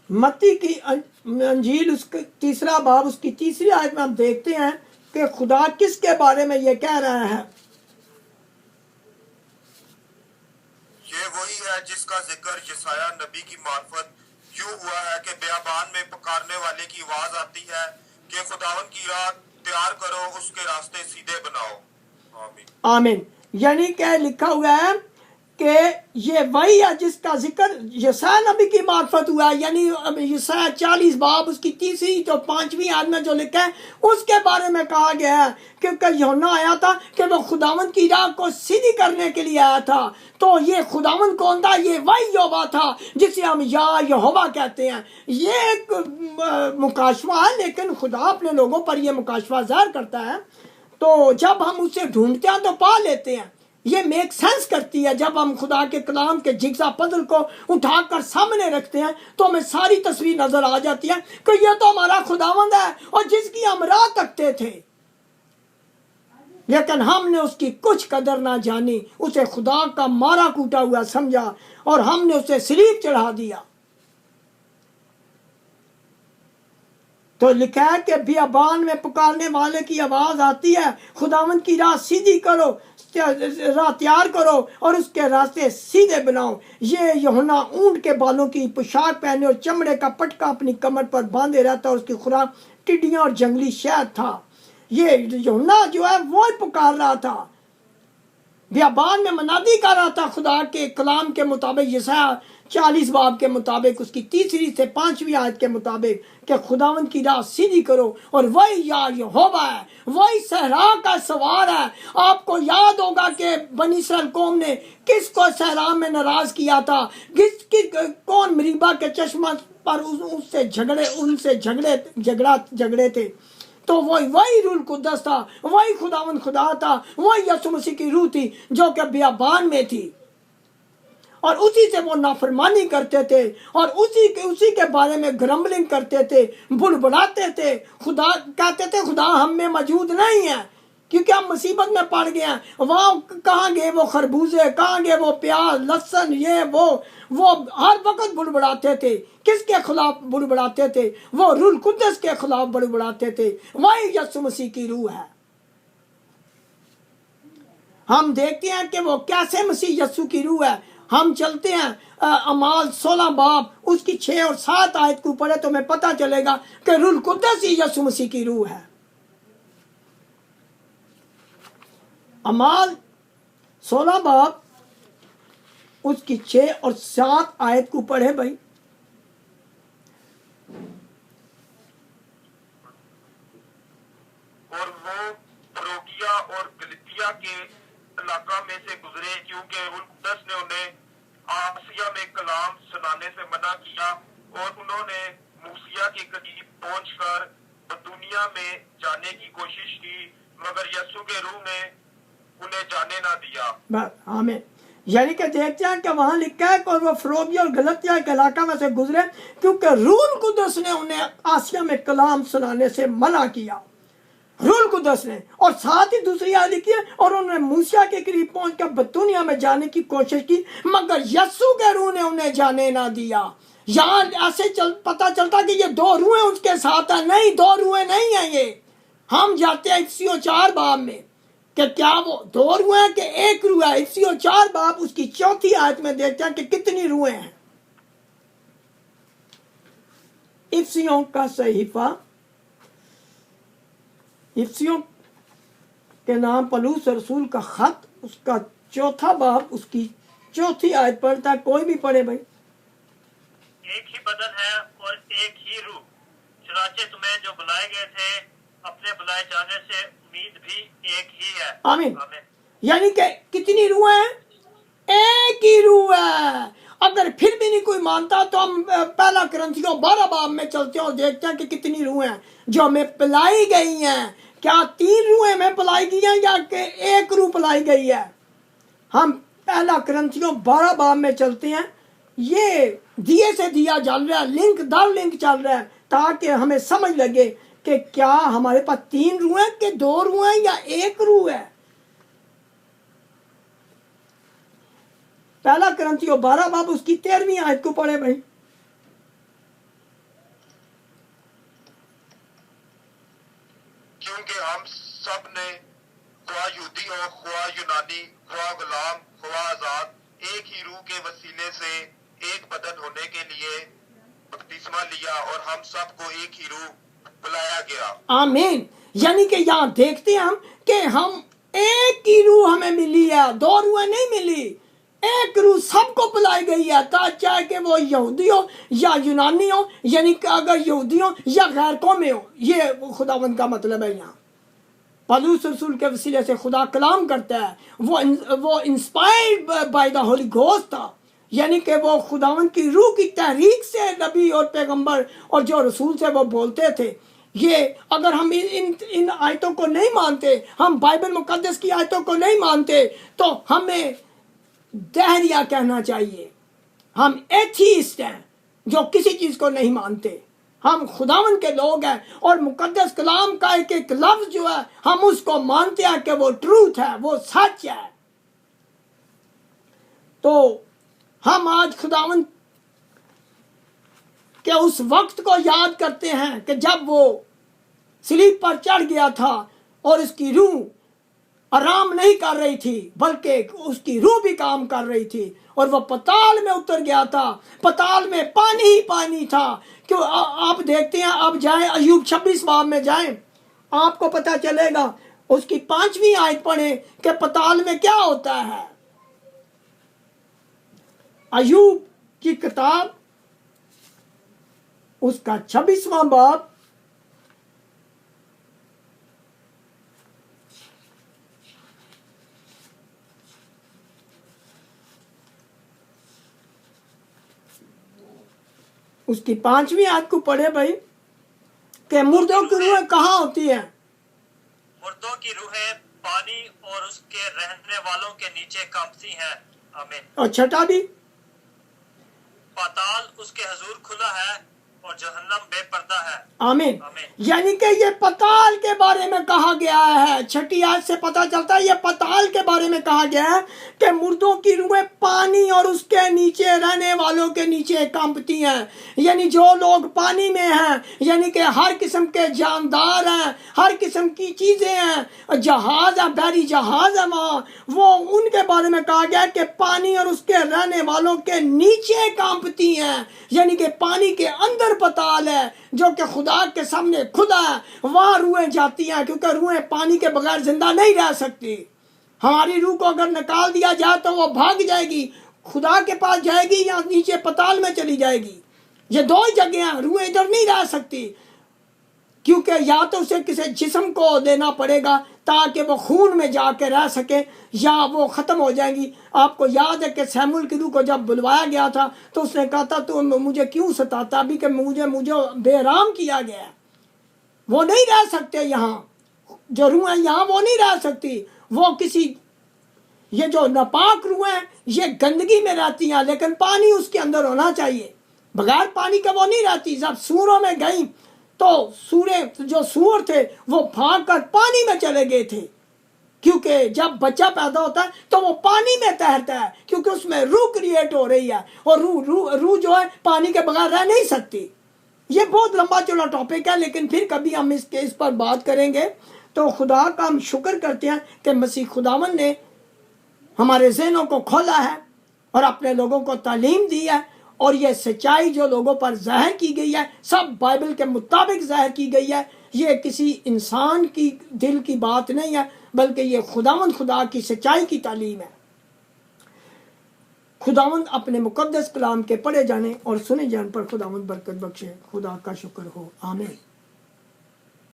मत्ती की अंजील उसके 3 बाब उसकी 3 आयत में हम देखते हैं कि खुदा किसके बारे में ये कह रहा है। ये वही है जिसका जिक्र यशाया नबी की मार्फत यूं हुआ है कि बियाबान में पुकारने वाले की आवाज आती है कि खुदावन की राह तैयार करो, उसके रास्ते सीधे बनाओ। आमीन। आमीन। यानी क्या लिखा हुआ है कि ये वही है जिसका जिक्र यशाया नबी की मार्फत हुआ है, यानी यशाया 40 बाब उसकी 3 तो 5वीं आयत में जो लिखा है उसके बारे में कहा गया है, क्योंकि यूहन्ना आया था कि वो खुदावंद की राह को सीधी करने के लिए आया था। तो ये खुदावंद कौन था? ये वही यहोवा था जिसे हम या यहोवा कहते हैं। ये एक मुकाशवा है, लेकिन खुदा अपने लोगों पर ये मुकाशवा ज़ाहिर करता है। तो जब हम उसे ढूंढते हैं तो पा लेते हैं। ये मेक सेंस करती है। जब हम खुदा के कलाम के जिग्सा पजल को उठाकर सामने रखते हैं तो हमें सारी तस्वीर नजर आ जाती है कि ये तो हमारा खुदावंद है और जिसकी हम राह तकते थे, लेकिन हमने उसकी कुछ कदर ना जानी, उसे खुदा का मारा कूटा हुआ समझा और हमने उसे सलीब चढ़ा दिया। तो लिखा है कि बियाबान में पुकारने वाले की आवाज आती है, खुदावंद की राह सीधी करो, राह तैयार करो और उसके रास्ते सीधे बनाओ। ये यूहन्ना ऊंट के बालों की पोशाक पहने और चमड़े का पटका अपनी कमर पर बांधे रहता और उसकी खुराक टिड्डियां और जंगली शहद था। ये यूहन्ना जो है वो ही पुकार रहा था, बियाबान में मनादी कर रहा था खुदा के कलाम के मुताबिक, यशाया 40 बाब के मुताबिक, उसकी 3 से 5वीं आयत के मुताबिक कि खुदावंद की राह सीधी करो। और वही यार यहोवा है, वही सहरा का सवार है। आपको याद होगा कि बनी इस्राएल कौम ने किसको सहरा में नाराज किया था, कौन मरीबा के चश्मा पर उनसे झगड़े थे। तो वही रूल कुद्दस था, वही खुदावंद खुदा था, वही यीशु मसीह की रूह थी जो कि बियाबान में थी और उसी से वो नाफरमानी करते थे और उसी के बारे में ग्रम्बलिंग करते थे, बुड़बुड़ाते थे। खुदा कहते थे खुदा हम में मौजूद नहीं है क्योंकि हम मुसीबत में पड़ गए हैं। वहाँ कहाँ गए वो खरबूजे, कहाँ गए वो प्याज लहसुन, ये वो हर वक्त बुड़बुड़ाते थे। किसके खिलाफ बुड़बुड़ाते थे? वो रूल कुद्दस के खिलाफ बुड़बुड़ाते थे। वही यीशु मसीह की रूह है। हम देखते हैं कि वो कैसे मसीह यीशु की रूह है। हम चलते हैं अमाल 16 बाब उसकी 6 और 7 आयत के ऊपर है तो हमें पता चलेगा कि रूल कुद्दस ही यीशु मसीह की रूह है। अमाल 16 बाब उसकी 6 और 7 आयत के ऊपर है भाई। और वो फ्रोगिया और गलतिया के इलाका में से गुजरे क्योंकि उनदस ने उन्हें आसिया में कलाम सुनाने से मना किया और उन्होंने मूसिया के करीब पहुंचकर दुनिया में जाने की कोशिश की, मगर यीशु के रूह ने उन्हें जाने ना दिया। आमीन। यानी कि देखते हैं कि वहां लिखा है कि वो फ्रोगिया और गलतिया के इलाका में से गुजरे क्योंकि रूह कुद्दस ने उन्हें आसिया में कलाम सुनाने से मना किया, रूल कुद्दस ने। और साथ ही दूसरी आयत लिखी है और उन्होंने मूसा के करीब पहुंचकर बतूनिया में जाने की कोशिश की, मगर यीशु के रूह ने उन्हें जाने ना दिया। यहाँ ऐसे पता चलता कि ये 2 रूहें उसके साथ है। नहीं, 2 रूहें नहीं है ये। हम जाते हैं इफ्सियों 4 बाब में कि क्या वो 2 रूहें हैं कि एक रूह है। इफ्सियों 4 बाब उसकी 4थी आयत में देखते हैं कि कितनी रूहें हैं। इफ्सियों का सहीफा, इफ्सियों के नाम पलूस रसूल का खत, उसका 4था बाब उसकी 4थी आयत पढ़ता है। कोई भी पढ़े भाई। एक ही बदन है और एक ही रूह, चुनाचे तुम्हें जो बुलाए गए थे अपने बुलाए जाने से उम्मीद भी एक ही है। आमीन। यानी कि कितनी रूह है? एक ही रूह है। अगर फिर भी नहीं कोई मानता तो हम पहला कुरिन्थियों 12 बाब में चलते हैं और देखते हैं कि कितनी रूहें हैं जो हमें पिलाई गई हैं। क्या 3 रूहें में पिलाई गई हैं या कि एक रूह पिलाई गई है? हम पहला कुरिन्थियों 12 बाब में चलते हैं। ये दिए से दिया चल रहा है, लिंक दर लिंक चल रहा है ताकि हमें समझ लगे कि क्या हमारे पास 3 रूह हैं कि 2 रूह हैं या एक रूह है। पहला कुरिन्थियों 12 बाब उसकी 13वीं आयत को पढ़े भाई। क्योंकि हम सब ने ख्वाह यहूदी हो ख्वाह यूनानी ख्वाह गुलाम ख्वाह आजाद एक ही रूह के वसीले से एक बदन होने के लिए बपतिस्मा लिया और हम सबको एक ही रूह बुलाया गया। आमीन। यानी कि यहाँ देखते हैं हम कि हम एक ही रूह हमें मिली है, दो रूहें नहीं मिली, एक रूह सबको पिलाई गई है, चाहे कि वो यहूदी हो या यूनानी हो, यानी कि अगर यहूदी हो या गैर कौमी हो। ये खुदावंद का मतलब है। यहाँ पौलुस रसूल के वसीले से खुदा कलाम करता है, वो inspired by the Holi ghost था, यानी कि वो खुदावंद की रूह की तहरीक से नबी और पैगंबर और जो रसूल से वो बोलते थे। ये अगर हम इन आयतों को नहीं मानते, हम बाइबल मुकद्दस की आयतों को नहीं मानते, तो हमें दहरिया कहना चाहिए। हम एथीस्ट हैं जो किसी चीज को नहीं मानते। हम खुदावन के लोग हैं और मुकद्दस कलाम का एक एक लफ्ज जो है हम उसको मानते हैं कि वो ट्रूथ है, वो सच है। तो हम आज खुदावन के उस वक्त को याद करते हैं कि जब वो स्लीप पर चढ़ गया था और उसकी रूह आराम नहीं कर रही थी, बल्कि उसकी रूह भी काम कर रही थी, और वो पताल में उतर गया था। पताल में पानी ही पानी था। क्यों आप देखते हैं, आप जाएं अय्यूब 26 बाब में जाएं, आपको पता चलेगा। उसकी 5वीं आयत पढ़ें कि पताल में क्या होता है। अय्यूब की किताब उसका 26वां बाब उसकी 5वीं आयत को पढ़े भाई कि मुर्दों की रूहें कहाँ होती हैं? मुर्दों की रूहें पानी और उसके रहने वालों के नीचे कांपती हैं। आमीन। और छठा भी, पाताल उसके हजूर खुला है और जहन्नम बेपर्दा है। आमीन। आमीन। यानी कि ये पताल के बारे में कहा गया है। छठी आयत से पता चलता है ये पताल के बारे में कहा गया है कि मुर्दों की रूहें पानी और उसके नीचे रहने वालों के नीचे कांपती हैं। यानी जो लोग पानी में हैं, यानी कि हर किस्म के जानदार हैं, हर किस्म की चीजें हैं, जहाज है, बहरी जहाज है वहाँ, वो उनके बारे में कहा गया है कि पानी और उसके रहने वालों के नीचे कांपती हैं। यानी कि पानी के अंदर पताल है जो कि खुदा के सामने खुदा है, वहां रूहें जाती हैं, क्योंकि रूहें पानी के बगैर जिंदा नहीं रह सकती। हमारी रूह को अगर निकाल दिया जाए तो वो भाग जाएगी, खुदा के पास जाएगी या नीचे पताल में चली जाएगी। ये दो ही जगह हैं, रूहें इधर नहीं रह सकती, क्योंकि या तो उसे किसी जिस्म को देना पड़ेगा ताकि वो खून में जाके रह सके, या वो ख़त्म हो जाएंगी। आपको याद है कि सैमुअल की रूह को जब बुलवाया गया था तो उसने कहा था तो मुझे क्यों सताता, अभी कि मुझे बेराम किया गया है। वो नहीं रह सकते यहाँ, जो रूह है यहाँ वो नहीं रह सकती। वो किसी, ये जो नापाक रूह है ये गंदगी में रहती हैं, लेकिन पानी उसके अंदर होना चाहिए। बगैर पानी का वो नहीं रहती। जब सूरों में गई तो जो सूअर थे वो भाग कर पानी में चले गए थे, क्योंकि जब बच्चा पैदा होता है तो वो पानी में तैरता है, क्योंकि उसमें रूह क्रिएट हो रही है, और रूह जो है पानी के बगैर रह नहीं सकती। ये बहुत लंबा चौड़ा टॉपिक है, लेकिन फिर कभी हम इस पर बात करेंगे। तो खुदा का हम शुक्र करते हैं कि मसीह खुदावन ने हमारे ज़हनों को खोला है और अपने लोगों को तालीम दी है, और ये सच्चाई जो लोगों पर ज़ाहिर की गई है सब बाइबल के मुताबिक ज़ाहिर की गई है। ये किसी इंसान की दिल की बात नहीं है, बल्कि ये खुदावंद खुदा की सच्चाई की तालीम है। खुदावंद अपने मुकद्दस कलाम के पढ़े जाने और सुने जाने पर खुदावंद बरकत बख्शे। खुदा का शुक्र हो। आमीन।